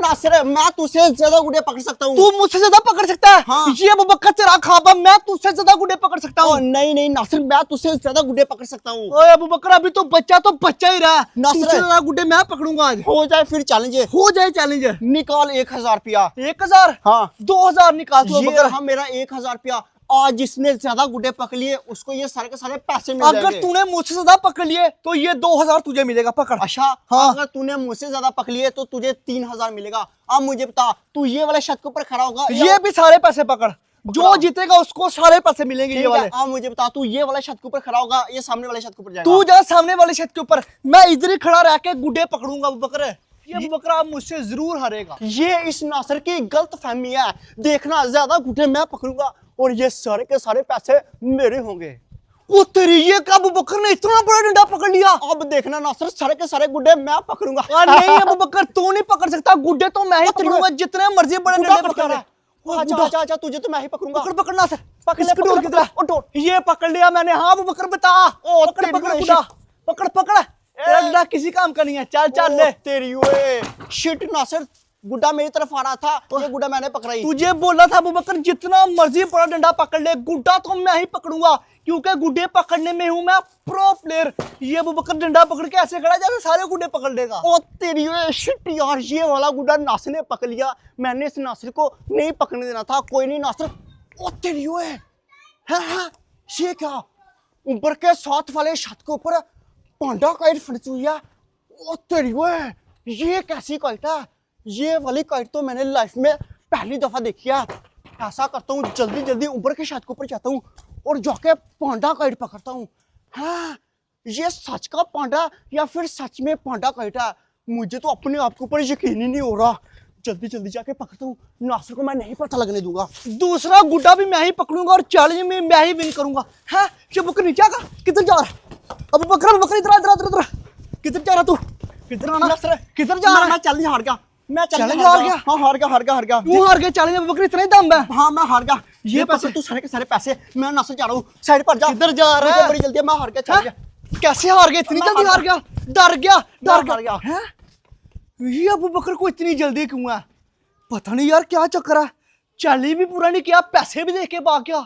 नासिर मैं तुझसे ज्यादा गुड्डे पकड़ सकता हूँ। तू मुझसे ज्यादा पकड़ सकता है? हाँ। ये अबू बकर तेरा ख्वाब है, मैं तुझसे ज्यादा गुड्डे पकड़ सकता हूँ। नहीं नहीं नासिर मैं तुझसे ज्यादा गुड्डे पकड़ सकता हूँ। ओए अबू बकर अभी तो बच्चा ही रहा। नासिर तुझसे ज्यादा गुड्डे मैं पकड़ूंगा आज। हो जाए फिर चैलेंज, हो जाए चैलेंज। निकाल 1000 रुपया। 1000? हाँ 2000 निकाल तू अबू ये बकर। रहा मेरा 1000 रुपया। आज जिसने ज्यादा गुड्डे पकड़ लिए उसको ये सारे के सारे पैसे मिल जाएंगे। अगर तूने मुझसे ज्यादा पकड़ लिए तो ये 2000 तुझे मिलेगा, पकड़। अच्छा हाँ। अगर तूने मुझसे ज्यादा पकड़ लिए तो तुझे 3000 मिलेगा। अब मुझे बता तू ये वाले छत के ऊपर खड़ा होगा ये भी सारे पैसे पकड़, जो जीतेगा उसको सारे पैसे मिलेंगे ये वाले। अब मुझे बता तू ये वाले छत के ऊपर खड़ा होगा ये सामने वाले छत के ऊपर जाएगा। तू जा सामने वाले छत के ऊपर, मैं इधर ही खड़ा रह के गुड्डे पकड़ूंगा अबू बकर। ये अबू बकर अब मुझसे जरूर हारेगा। ये इस नासिर की गलत फहमी है। देखना ज्यादा गुड्डे मैं पकड़ूंगा और ये सारे के सारे पैसे मेरे होंगे। ओ तेरी, ये क्या अबू बकर ने इतना बड़ा डंडा पकड़ लिया? अब देखना नासिर सारे के सारे गुड्डे मैं पकड़ूंगा। नहीं अबू बकर तू नहीं पकड़ सकता, गुड्डे तो मैं ही पकड़ूंगा, जितने मर्जी बड़े डंडे पकड़ ले। अच्छा तुझे तो मैं ही पकड़ूंगा। पकड़ पकड़ नासिर, पकड़ ले, इसको पकड़ ढोल ले, की तरह। पकड़, ढोल। ये पकड़ लिया मैंने। हाँ अबू बकर बता। पकड़ पकड़ गुड्डा, पकड़ पकड़। तेरा डंडा किसी काम का नहीं है, चल चल ले। तेरी ओए शिट नासिर गुड्डा मेरी तरफ आ रहा था, ये गुड्डा मैंने पकड़ा ही। तुझे बोला था अबू बकर जितना मर्जी बड़ा डंडा पकड़ ले, गुड्डा तो मैं ही पकड़ूंगा, क्योंकि गुड्डे पकड़ने में हूं मैं प्रो प्लेयर। ये अबू बकर डंडा पकड़ के ऐसे खड़ा जैसे सारे गुड्डे पकड़ लेगा। ओ तेरी ओए शिट यार, ये वाला गुड्डा नासिर ने पकड़ लिया। मैंने इस नासिर को नहीं पकड़ने देना था। कोई नहीं नासिर। ओ तेरी ओए हाँ ये क्या, ऊपर के साथ वाले छत के ऊपर पांडा काइट फंसी हुई है। ओ तेरी ओए ये कैसी काइट है? ये वाली काइट तो मैंने लाइफ में पहली दफा देखी है। ऐसा करता हूँ जल्दी जल्दी ऊपर के छत के ऊपर जाता हूँ और जाके पांडा काइट पकड़ता हूँ। हाँ ये सच का पांडा या फिर सच में पांडा काइट है, मुझे तो अपने आप के ऊपर यकीन ही नहीं हो रहा। जल्दी जल्दी जाके पकड़ता हूँ, नासिर को मैं नहीं पता लगने दूंगा। दूसरा गुड्डा भी मैं ही पकड़ूंगा और चैलेंज में मैं ही विन करूंगा। है ये बकर नीचे आगा, किधर जा रहा है? अबू बकर इधर इधर किधर जा रहा तू? किधर आना? किधर जा रहा है? मैं चैलेंज हार गया। मैं चैलेंज हार गया? हाँ हार गया। तू हार गया चैलेंज में? बकर इतना ही दम है? हाँ मैं हार गया। ये पैसे पैसे तू सारे के सारे पैसे मैं नासिर जा रहा हूँ। साइड पर जा। किधर जा रहा है? बड़ी जल्दी मैं हार गया। चल गया। कैसे हार गया? इतनी मैं जल्दी हार हार गया? डर गया। हैं? ये अबू बकर को इतनी जल्दी क्यों है? पता नहीं यार क्या चक्कर है। चैलेंज भी पूरा नहीं किया, पैसे भी देख के भाग गया।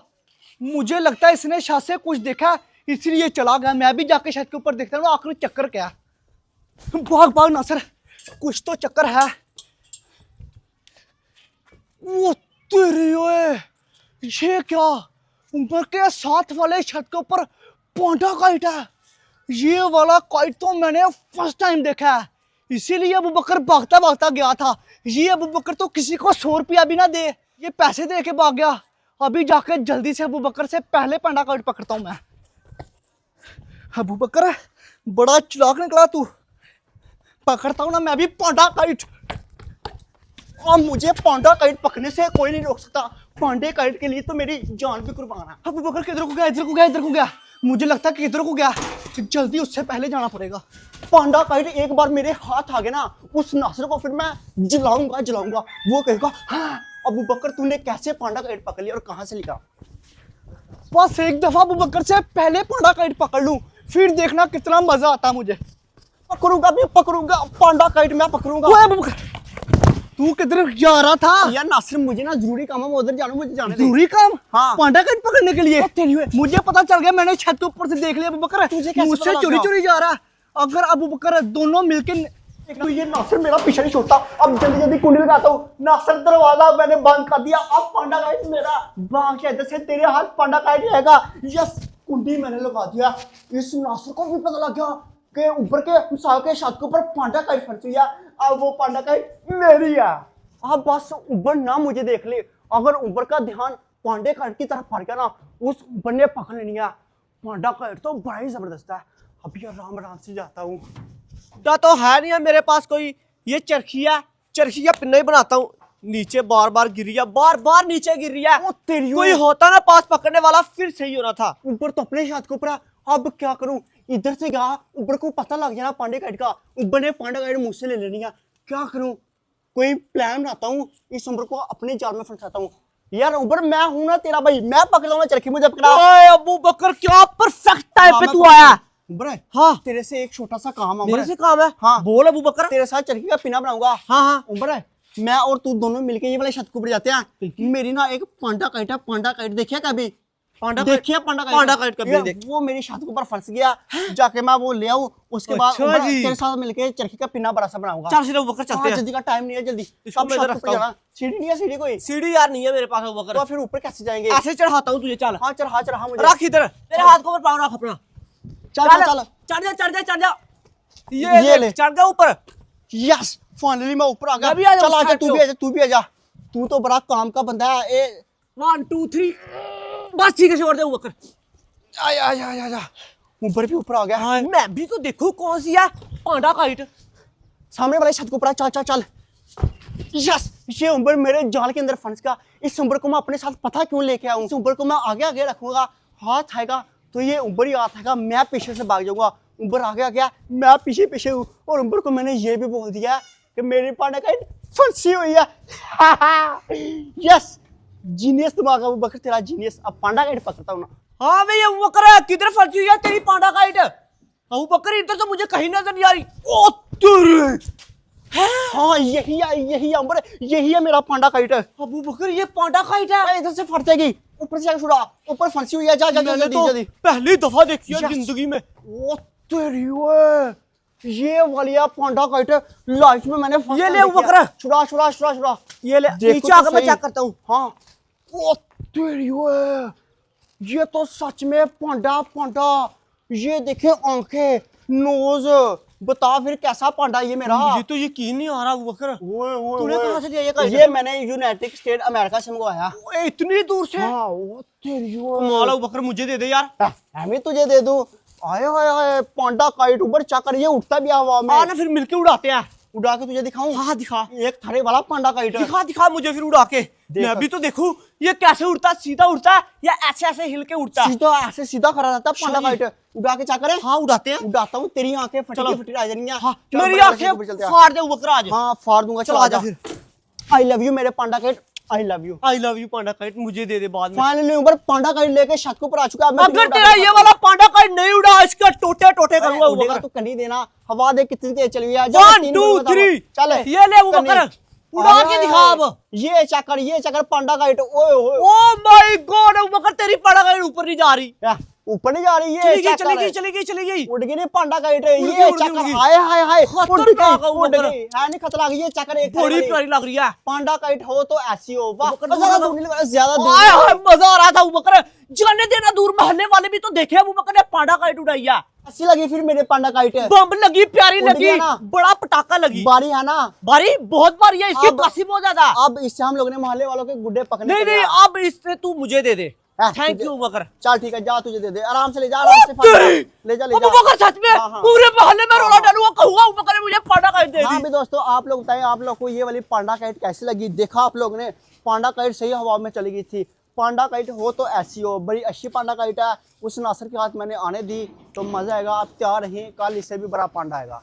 मुझे लगता है इसने छत से कुछ देखा इसलिए चला गया। मैं भी जाके छत के ऊपर देखता हूँ आखिर चक्कर क्या है। भाग नासिर, कुछ तो चक्कर है। वो तेरी ओए, ये क्या, ऊपर के साथ वाले छत के ऊपर पांडा काइट है। ये वाला काइट तो मैंने फर्स्ट टाइम देखा है, इसीलिए अबू बकर भागता भागता गया था। ये अबू बकर तो किसी को 100 रुपया भी ना दे, ये पैसे दे के भाग गया। अभी जाके जल्दी से अबू बकर से पहले पांडा काइट पकड़ता हूं मैं। अबू बकर बड़ा चालाक निकला तू। पकड़ता हूं ना मैं भी पांडा काइट। और मुझे पांडा काइट पकड़ने से कोई नहीं रोक सकता। पांडे काइट के लिए तो मेरी जान भी कुर्बान है। अबू बकर किधर को गया? मुझे लगता है कि इधर को गया। जल्दी उससे पहले जाना पड़ेगा। पांडा काइट एक बार मेरे हाथ आ गया ना, उस नासिर को फिर मैं जलाऊंगा। वो कहेगा हाँ अबू बकर तूने कैसे पांडा काइट पकड़ लिया और कहां से लिखा। बस एक दफा अबू बकर से पहले पांडा काइट पकड़ लूं, फिर देखना कितना मजा आता मुझे। पकड़ूंगा पांडा काइट मैं पकड़ूंगा। ओए अबू बकर, तू किधर जा रहा था? यार नासिर मुझे ना जरूरी काम है, मैं उधर जाना, मुझे जाने दे। जरूरी काम? हाँ। पांडा काइट पकड़ने के लिए? मुझे पता चल गया, मैंने छत के ऊपर से देख लिया अबू बकर मुझसे चोरी जा रहा। अगर अबू बकर दोनों मिलके तो ये नासिर मेरा पीछा नहीं छोड़ता। अब जल्दी कुंडी लगाता हूँ। नासिर दरवाजा मैंने बंद कर दिया। अब पांडा काइट मेरा भाग के इधर से तेरे हाथ पांडा काइट रहेगा। यस कुंडी मैंने लगा दिया। इस नासिर को भी पता लग गया कि ऊपर के मिसाल के छत के ऊपर पांडा काइट फंसी हुई है। अब वो पांडा काइट मेरी है। अब बस ऊपर ना मुझे देख ले। अगर ऊपर का ध्यान पांडे काइट की तरफ पड़ गया ना, उस ऊपर ने पकड़ लेनी है। पांडा काइट तो बड़ा ही जबरदस्त है। अभी आराम से जाता हूँ। क्या तो है नहीं है मेरे पास कोई। ये चरखी का पिन्ना ही बनाता हूँ। नीचे बार बार गिर रही है, बार नीचे गिर रही है। कोई होता ना पास पकड़ने वाला फिर सही होना था। ऊपर तो अपने छत के ऊपर। अब क्या करूं? इधर से गया, ऊपर को पता लग जाना पांडे काइट का। ऊपर ने पांडा काइट मुझसे ले लेनी है। क्या करूं? कोई प्लान बनाता हूँ, इस उम्र को अपने जाल में फंसाता हूँ। यार ऊपर मैं हूं ना तेरा भाई, मैं पकड़ा हूं चरखी, मुझे पकड़ा। ओए अबू बकर क्या परफेक्ट टाइम पे तू आया। उबर है? हाँ तेरे से एक छोटा सा काम है। मेरे से काम है? हाँ बोल अबू बकर। तेरे साथ चरखी का पिना बनाऊंगा। हाँ उबर है? मैं और तू दोनों मिलके ये वाले छत के ऊपर जाते हैं। मेरी ना एक पांडा काइट है, पांडा काइट देखिया कभी? पांडा देखिए पांडा पांडा काइट कभी नहीं ये देखी। वो मेरी छत के ऊपर फंस गया, जाके मैं वो ले आऊं, उसके बाद अच्छा ऊपर जी। तेरे साथ मिलके चरखी का पिन्ना बड़ा सा बनाऊंगा। चल सीधे ऊपर चलते हाँ, हैं। जल्दी का टाइम नहीं है, जल्दी इसको सब मैं छत इधर के ऊपर रखता हूँ। जाना। सीढ़ी नहीं है, सीढ़ी कोई? सीढ़ी यार नहीं है मेरे पास ऊपर। तो फिर ऊपर कैसे जाएंगे? ऐसे चढ़ाता हूँ तुझे, चल हाँ चढ़ा मुझे। रख इधर, मेरे हाथ को ऊपर पाँव रख अपना। चल चल चढ़ जा। ये ले। चढ़ गया ऊपर। यस फाइनली मैं ऊपर आ गया। मैं भी आ जाऊं चल आजा, साइड तू पे। भी आजा, तू भी आजा। तू तो बड़ा काम का बंदा है। 1 2 3 बस ठीक है, छोड़ दे ऊपर। आजा ऊपर भी ऊपर आ गया। हाँ, मैं भी तो देखूं कौन सी है पांडा काइट। सामने वाले छत के ऊपर चल। यस, ये उम्बर मेरे जाल के अंदर फंस गया। इस उम्बर को मैं अपने साथ पता क्यों लेके आऊं? इस उम्बर को मैं आगे रखूंगा, हाथ आएगा तो ये उम्बर ही हाथ आएगा, मैं पीछे से भाग जाऊंगा। उम्बर आगे आ गया, मैं पीछे हूँ। और उम्बर को मैंने ये भी बोल दिया कि मेरी पांडा काइट फंसी हुई है। यस, जीनियस दिमाग अबू बकर, तेरा जीनियस। अब पांडा काइट पकड़ता हूँ ना। हाँ भाई अबू बकर, किधर फंसी हुई है तेरी पांडा काइट? अबू बकर इधर तो मुझे कहीं नजर नहीं आ रही। ओ तेरे, हाँ यही है उम्बर, यही है मेरा पांडा काइट। अबू बकर ये पांडा काइट है? इधर से फट जाएगी, ऊपर से जाके छुड़ा। ऊपर फंसी हुई है, जा मैंने जल्दी तो जल्दी। पहली दफा देखी है Yes. जिंदगी में। ओ तेरी ओए, ये वालिया पांडा काइट लाइफ में मैंने ये ले ऊपर कर। छुड़ा। ये ले, देखो नीचे तो आकर मैं सही। चेक करता हूँ। हाँ, ओ तेरी ओए, ये तो सच में पांडा। ये देखे आंखें, नोज, बता फिर कैसा पांडा ये मेरा? मुझे तो यकीन नहीं आ रहा अबू बकर। तूने कहाँ से लिया ये काइट? ये मैंने यूनाइटेड स्टेट अमेरिका से मंगवाया। ओए, इतनी दूर से? हाँ, ओ तेरी ओए। कमाल है अबू बकर, मुझे दे दे यार। मैं तुझे दे दूं। आए पांडा काइट ऊपर चाकर, ये उठता भी हवा में। आ ना फिर मिलके उड़ाते हैं। उड़ा के तुझे दिखाऊं? हाँ दिखा। एक थारे वाला पांडा काइट। दिखा मुझे फिर उड़ा के। मैं भी तो देखूं ये कैसे उड़ता है, सीधा उड़ता है या ऐसे हिल के उड़ता है? सीधा ऐसे सीधा करा जाता है पांडा काइट। उड़ा के चाकर है। हाँ उड़ाते हैं। उड़ाता हूँ, तेरी आंखें चलो। फटी आ जाएंगी। हाँ, चल, मेरी बड़े आंखें ऊपर चलते हैं। फाड़ दे अबू बकर आज। हाँ फाड़ दूंगा, चलो आजा फिर। आई लव यू मेरे panda kite, I love you. I love you panda kite, मुझे दे दे बाद में। फाइनली ऊपर पांडा काइट लेके छत के ऊपर आ चुका है। मैं अगर तुझे तेरा ये वाला पांडा काइट नहीं उड़ा, इसका टोटे करूंगा अबू उड़ेगा बकर। तो कनी देना। हवा दे कितनी तेज चली है। 1 2 3 चल ये ले अबू बकर, उड़ा के दिखा अब। ये चक्कर पांडा काइट। ओए ओए, ओ माय गॉड अबू बकर, तेरी पांडा काइट ऊपर नहीं जा रही। ऊपर नहीं जा रही। ये चली गई। उड़ गई नहीं पांडा काइट। उड़ ये गई। चक्कर हाय खतरनाक है उड़ ऊपर। गई है, नहीं खतरा गई। ये चक्कर एक बड़ी थारे प्यारी लग रही है। पांडा काइट हो तो ऐसी हो। वाह, बकर, ज्यादा दूर नहीं लगा, ज्यादा दूर आए नहीं। हाय मजा आ रहा था अबू बकर। जाने देना दूर, मोहल्ले वाले भी तो देखे अबू बकर ने पांडा काइट उड़ाई है। ऐसी लगी फिर मेरे पांडा काइट। बम लगी, प्यारी उड़ लगी, गया ना। बड़ा पटाखा लगी। बारी है ना, भारी बहुत भारी है, इसकी अब- काशी बहुत ज्यादा। अब इससे हम लोग ने मोहल्ले वालों के गुड्डे पकड़ने नहीं चले नहीं, हैं। अब इससे तू मुझे दे दे। हाँ, थैंक तुझे- यू अबू बकर। चल ठीक है, जा तुझे दे दे, आराम से ले जा, आराम से ले जा अबू बकर सच में हाँ, हाँ। पूरे मोहल्ले में रोला डालूंगा, कहूंगा अबू बकर ने मुझे पांडा काइट दे हाँ दी। भी दोस्तों, आप लोग बताएं, आप लोग को ये वाली पांडा काइट कैसी लगी? देखा आप लोग ने, पांडा काइट सही हवा में चली गई थी। पांडा काइट हो तो ऐसी हो, बड़ी अच्छी पांडा काइट है। उस नासर के हाथ मैंने आने दी तो मजा आएगा। आप तैयार रहिए, कल इससे भी बड़ा पांडा आएगा।